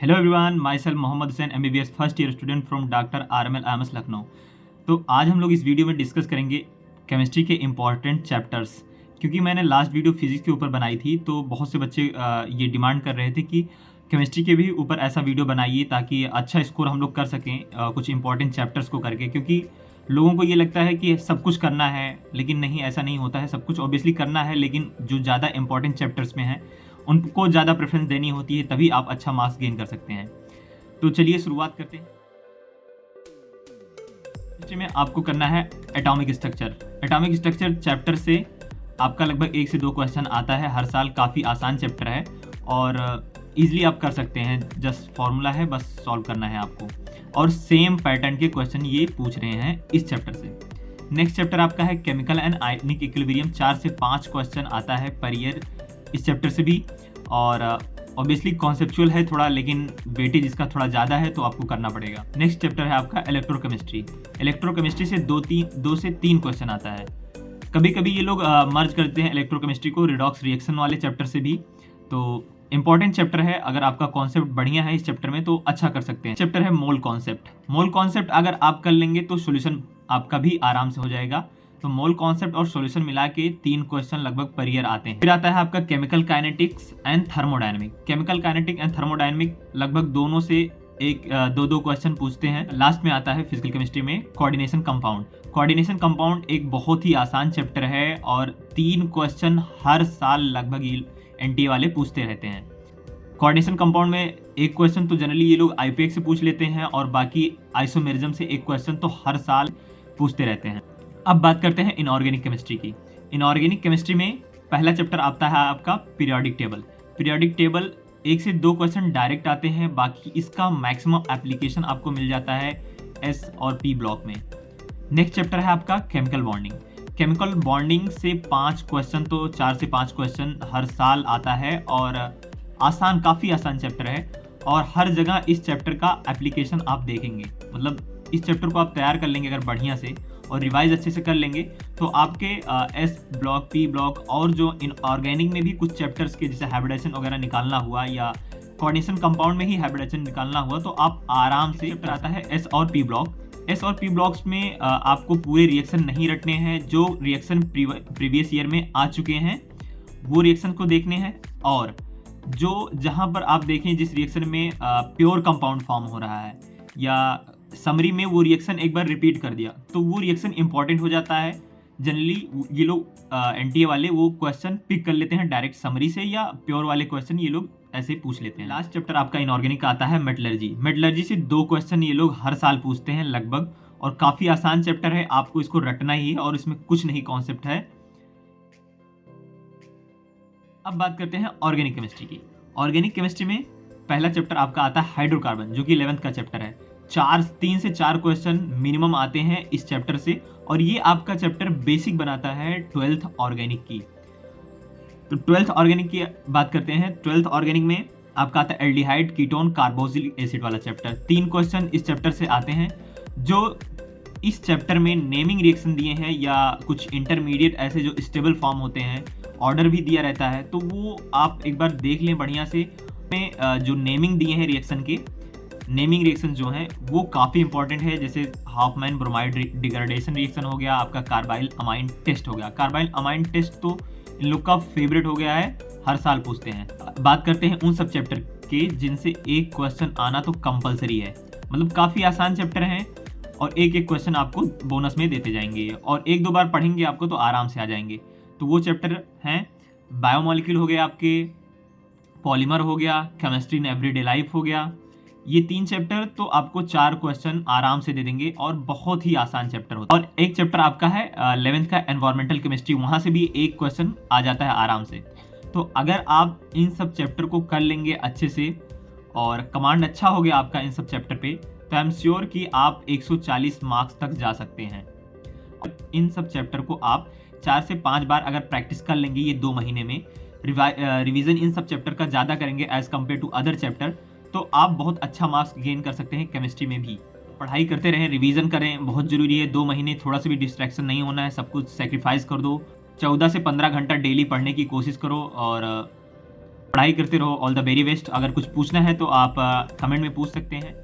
Hello everyone, myself Mohammad Hussain MBBS first year student from doctor RML IMS Lucknow. तो आज हम लोग इस वीडियो में डिस्कस करेंगे केमिस्ट्री के इम्पॉर्टेंट चैप्टर्स। क्योंकि मैंने लास्ट वीडियो फिजिक्स के ऊपर बनाई थी तो बहुत से बच्चे ये डिमांड कर रहे थे कि केमिस्ट्री के भी ऊपर ऐसा वीडियो बनाइए ताकि अच्छा स्कोर हम लोग कर सकें कुछ इंपॉर्टेंट चैप्टर्स को करके। क्योंकि लोगों को ये लगता है कि सब कुछ करना है, लेकिन नहीं, ऐसा नहीं होता है। सब कुछ ऑब्वियसली करना है, लेकिन जो ज़्यादा इंपॉर्टेंट चैप्टर्स में हैं उनको ज़्यादा प्रेफरेंस देनी होती है, तभी आप अच्छा मार्क्स गेन कर सकते हैं। तो चलिए शुरुआत करते हैं। हिस्ट्री में आपको करना है atomic structure. Atomic structure chapter से आपका लगभग 1 से 2 क्वेश्चन आता है हर साल। काफ़ी आसान चैप्टर है और ईजिली आप कर सकते हैं। जस्ट फॉर्मूला है, बस सॉल्व करना है आपको। और सेम पैटर्न के क्वेश्चन ये पूछ रहे हैं इस चैप्टर से। नेक्स्ट चैप्टर आपका है केमिकल एंड आयनिक इक्विलिब्रियम। 4 से 5 क्वेश्चन आता है पर ईयर इस चैप्टर से भी। और ऑब्वियसली कॉन्सेप्चुअल है थोड़ा, लेकिन वेटेज इसका थोड़ा ज़्यादा है तो आपको करना पड़ेगा। नेक्स्ट चैप्टर है आपका इलेक्ट्रोकेमिस्ट्री। इलेक्ट्रोकेमिस्ट्री से 2 से 3 क्वेश्चन आता है। कभी कभी ये लोग मर्ज करते हैं इलेक्ट्रोकेमिस्ट्री को रिडॉक्स रिएक्शन वाले चैप्टर से भी। तो इंपॉर्टेंट चैप्टर है। अगर आपका कॉन्सेप्ट बढ़िया है इस चैप्टर में तो अच्छा कर सकते हैं। चैप्टर है मोल कॉन्सेप्ट। मोल कॉन्सेप्ट अगर आप कर लेंगे तो सोल्यूशन आपका भी आराम से हो जाएगा। तो मोल कॉन्सेप्ट और सॉल्यूशन मिला के 3 क्वेश्चन लगभग पर ईयर आते हैं। फिर आता है आपका chemical kinetics and thermodynamic. Chemical kinetic and thermodynamic लगभग दोनों से 1-2 क्वेश्चन पूछते हैं। लास्ट में आता है फिजिकल केमिस्ट्री में कोऑर्डिनेशन कंपाउंड। कोऑर्डिनेशन कंपाउंड एक बहुत ही आसान चैप्टर है और 3 क्वेश्चन हर साल लगभग NTA वाले पूछते रहते हैं। कोऑर्डिनेशन कंपाउंड में 1 क्वेश्चन तो जनरली ये लोग IPX से पूछ लेते हैं और बाकी आइसोमेरिज्म से 1 क्वेश्चन तो हर साल पूछते रहते हैं। अब बात करते हैं इनऑर्गेनिक केमिस्ट्री की। इनऑर्गेनिक केमिस्ट्री में पहला चैप्टर आता है आपका पीरियोडिक टेबल। पीरियोडिक टेबल 1 से 2 क्वेश्चन डायरेक्ट आते हैं, बाकी इसका मैक्सिमम एप्लीकेशन आपको मिल जाता है S और P ब्लॉक में। नेक्स्ट चैप्टर है आपका केमिकल बॉन्डिंग। केमिकल बॉन्डिंग से 5 क्वेश्चन तो 4 से 5 क्वेश्चन हर साल आता है और आसान, काफ़ी आसान चैप्टर है। और हर जगह इस चैप्टर का एप्लीकेशन आप देखेंगे। मतलब इस चैप्टर को आप तैयार कर लेंगे अगर बढ़िया से और रिवाइज अच्छे से कर लेंगे तो आपके S ब्लॉक, P ब्लॉक और जो इनऑर्गेनिक में भी कुछ चैप्टर्स के जैसे हाइब्रिडेशन वगैरह निकालना हुआ या कोऑर्डिनेशन कंपाउंड में ही हाइब्रिडेशन निकालना हुआ तो आप आराम से आता है S और P ब्लॉक। S और P ब्लॉक्स में आपको पूरे रिएक्शन नहीं रटने हैं। जो रिएक्शन प्रीवियस ईयर में आ चुके हैं वो रिएक्शन को देखने हैं, और जो जहाँ पर आप देखें जिस रिएक्शन में प्योर कंपाउंड फॉर्म हो रहा है या समरी में वो रिएक्शन एक बार रिपीट कर दिया तो वो रिएक्शन इंपॉर्टेंट हो जाता है। जनरली ये लोग NTA वाले वो क्वेश्चन पिक कर लेते हैं डायरेक्ट समरी से, या प्योर वाले क्वेश्चन ये लोग ऐसे पूछ लेते हैं। लास्ट चैप्टर आपका इनऑर्गेनिक का आता है मेटलर्जी। मेटलर्जी से 2 क्वेश्चन ये लोग हर साल पूछते हैं लगभग, और काफ़ी आसान चैप्टर है। आपको इसको रटना ही है और इसमें कुछ नहीं कॉन्सेप्ट है। अब बात करते हैं ऑर्गेनिक केमिस्ट्री की। ऑर्गेनिक केमिस्ट्री में पहला चैप्टर आपका आता है हाइड्रोकार्बन, जो कि 11th का चैप्टर है। 3 से 4 क्वेश्चन मिनिमम आते हैं इस चैप्टर से, और ये आपका चैप्टर बेसिक बनाता है 12th ऑर्गेनिक की। तो 12th ऑर्गेनिक की बात करते हैं। 12th ऑर्गेनिक में आपका आता है एल्डिहाइड, कीटोन, कार्बोक्सिलिक एसिड वाला चैप्टर। 3 क्वेश्चन इस चैप्टर से आते हैं। जो इस चैप्टर में नेमिंग रिएक्शन दिए हैं या कुछ इंटरमीडिएट ऐसे जो स्टेबल फॉर्म होते हैं, ऑर्डर भी दिया रहता है, तो वो आप एक बार देख लें बढ़िया से। जो नेमिंग दिए हैं रिएक्शन के, नेमिंग रिएक्शन जो हैं वो काफ़ी इंपॉर्टेंट है। जैसे हाफमैन ब्रोमाइड डिग्रेडेशन रिएक्शन हो गया, आपका कार्बाइल अमाइन टेस्ट हो गया। कार्बाइल अमाइन टेस्ट तो इन लोग का फेवरेट हो गया है, हर साल पूछते हैं। बात करते हैं उन सब चैप्टर के जिनसे 1 क्वेश्चन आना तो कंपलसरी है। मतलब काफ़ी आसान चैप्टर हैं और एक क्वेश्चन आपको बोनस में देते जाएंगे, और 1-2 बार पढ़ेंगे आपको तो आराम से आ जाएंगे। तो वो चैप्टर हैं बायोमोलिक्यूल हो गया, आपके पॉलीमर हो गया, केमिस्ट्री इन एवरीडे लाइफ हो गया। ये 3 चैप्टर तो आपको 4 क्वेश्चन आराम से दे देंगे और बहुत ही आसान चैप्टर होता है। और एक चैप्टर आपका है 11th का एनवायरमेंटल केमिस्ट्री, वहाँ से भी 1 क्वेश्चन आ जाता है आराम से। तो अगर आप इन सब चैप्टर को कर लेंगे अच्छे से और कमांड अच्छा हो गया आपका इन सब चैप्टर पे, तो आई एम श्योर कि आप 140 मार्क्स तक जा सकते हैं। इन सब चैप्टर को आप 4 से 5 बार अगर प्रैक्टिस कर लेंगे ये 2 महीने में, रिवीजन इन सब चैप्टर का ज़्यादा करेंगे as compare to other chapter, तो आप बहुत अच्छा मार्क्स गेन कर सकते हैं केमिस्ट्री में भी। पढ़ाई करते रहें, रिवीजन करें, बहुत ज़रूरी है। 2 महीने थोड़ा सा भी डिस्ट्रैक्शन नहीं होना है, सब कुछ सेक्रीफाइस कर दो। 14 से 15 घंटा डेली पढ़ने की कोशिश करो और पढ़ाई करते रहो। All the very best. अगर कुछ पूछना है तो आप कमेंट में पूछ सकते हैं।